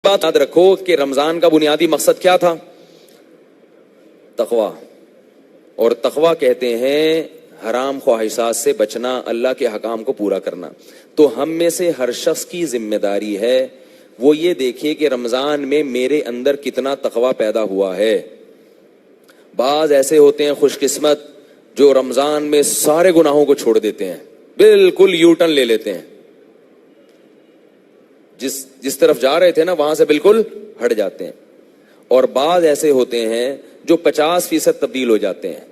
بات یاد رکھو کہ رمضان کا بنیادی مقصد کیا تھا؟ تقویٰ. اور تقویٰ کہتے ہیں حرام خواہشات سے بچنا، اللہ کے حکام کو پورا کرنا. تو ہم میں سے ہر شخص کی ذمہ داری ہے وہ یہ دیکھے کہ رمضان میں میرے اندر کتنا تقویٰ پیدا ہوا ہے. بعض ایسے ہوتے ہیں خوش قسمت جو رمضان میں سارے گناہوں کو چھوڑ دیتے ہیں، بالکل یو ٹرن لے لیتے ہیں، جس طرف جا رہے تھے نا وہاں سے بالکل ہٹ جاتے ہیں. اور بعض ایسے ہوتے ہیں جو 50% تبدیل ہو جاتے ہیں.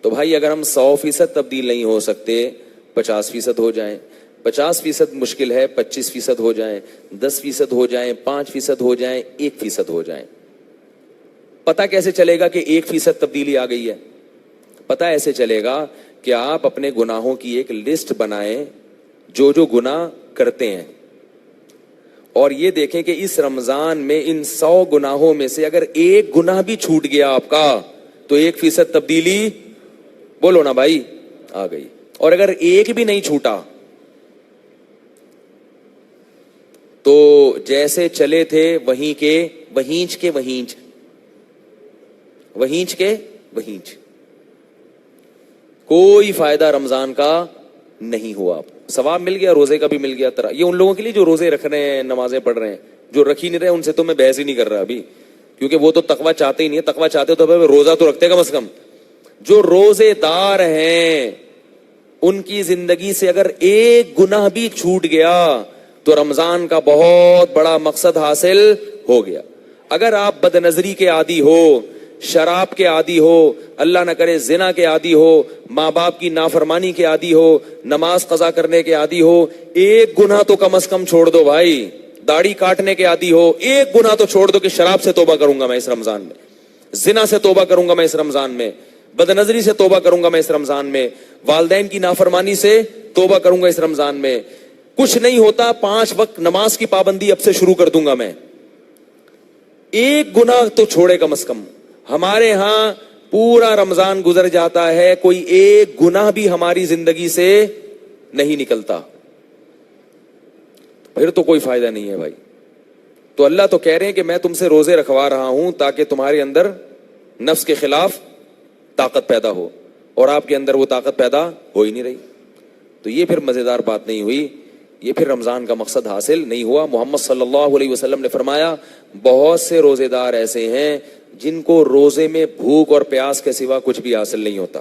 تو بھائی اگر ہم 100% تبدیل نہیں ہو سکتے 50% ہو جائیں. 50% مشکل ہے، 25% ہو جائیں، 10% ہو جائیں، 5% ہو جائیں، 1% ہو جائیں. پتہ کیسے چلے گا کہ 1% تبدیلی آ گئی ہے؟ پتہ ایسے چلے گا کہ آپ اپنے گناہوں کی ایک لسٹ بنائیں جو گناہ کرتے ہیں، اور یہ دیکھیں کہ اس رمضان میں ان 100 گناہوں میں سے اگر ایک گناہ بھی چھوٹ گیا آپ کا تو 1% تبدیلی، بولو نا بھائی، آ گئی. اور اگر ایک بھی نہیں چھوٹا تو جیسے چلے تھے وہیں کے وہیں کوئی فائدہ رمضان کا نہیں ہوا. ثواب مل گیا، روزے کا بھی مل گیا. یہ ان لوگوں کے لیے جو روزے رکھ رہے ہیں، نمازیں پڑھ رہے ہیں. جو رکھ ہی نہیں رہے ان سے تو میں بحث ہی نہیں کر رہا ابھی، کیونکہ وہ تو تقویٰ چاہتے ہی نہیں ہے. تقویٰ چاہتے تو روزہ تو رکھتے کم از کم. جو روزے دار ہیں ان کی زندگی سے اگر ایک گناہ بھی چھوٹ گیا تو رمضان کا بہت بڑا مقصد حاصل ہو گیا. اگر آپ بد نظری کے عادی ہو، شراب کے عادی ہو، اللہ نہ کرے زنا کے عادی ہو، ماں باپ کی نافرمانی کے عادی ہو، نماز قضا کرنے کے عادی ہو، ایک گناہ تو کم از کم چھوڑ دو بھائی. داڑھی کاٹنے کے عادی ہو، ایک گناہ تو چھوڑ دو کہ شراب سے توبہ کروں گا میں اس رمضان میں، زنا سے توبہ کروں گا میں اس رمضان میں، بد نظری سے توبہ کروں گا میں اس رمضان میں، والدین کی نافرمانی سے توبہ کروں گا اس رمضان میں. کچھ نہیں ہوتا، 5 وقت نماز کی پابندی اب سے شروع کر دوں گا میں. ایک گناہ تو چھوڑے کم از کم. ہمارے ہاں پورا رمضان گزر جاتا ہے، کوئی ایک گناہ بھی ہماری زندگی سے نہیں نکلتا، پھر تو کوئی فائدہ نہیں ہے بھائی. تو اللہ تو کہہ رہے ہیں کہ میں تم سے روزے رکھوا رہا ہوں تاکہ تمہارے اندر نفس کے خلاف طاقت پیدا ہو، اور آپ کے اندر وہ طاقت پیدا ہو ہی نہیں رہی. تو یہ پھر مزیدار بات نہیں ہوئی، یہ پھر رمضان کا مقصد حاصل نہیں ہوا. محمد صلی اللہ علیہ وسلم نے فرمایا بہت سے روزے دار ایسے ہیں جن کو روزے میں بھوک اور پیاس کے سوا کچھ بھی حاصل نہیں ہوتا،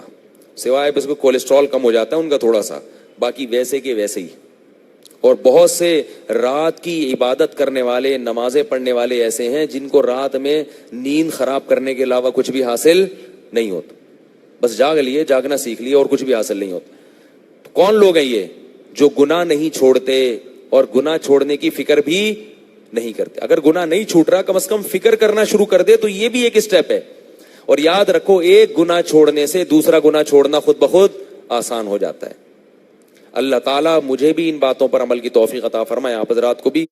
سوائے بس کو کولیسٹرول کم ہو جاتا ہے ان کا تھوڑا سا، باقی ویسے کے ویسے ہی. اور بہت سے رات کی عبادت کرنے والے، نمازیں پڑھنے والے ایسے ہیں جن کو رات میں نیند خراب کرنے کے علاوہ کچھ بھی حاصل نہیں ہوتا. بس جاگ لیے، جاگنا سیکھ لیے اور کچھ بھی حاصل نہیں ہوتا. کون لوگ ہیں یہ؟ جو گناہ نہیں چھوڑتے اور گناہ چھوڑنے کی فکر بھی نہیں کرتے. اگر گناہ نہیں چھوٹ رہا کم از کم فکر کرنا شروع کر دے تو یہ بھی ایک اسٹیپ ہے. اور یاد رکھو ایک گناہ چھوڑنے سے دوسرا گناہ چھوڑنا خود بخود آسان ہو جاتا ہے. اللہ تعالیٰ مجھے بھی ان باتوں پر عمل کی توفیق عطا فرمائے، آپ حضرات کو بھی.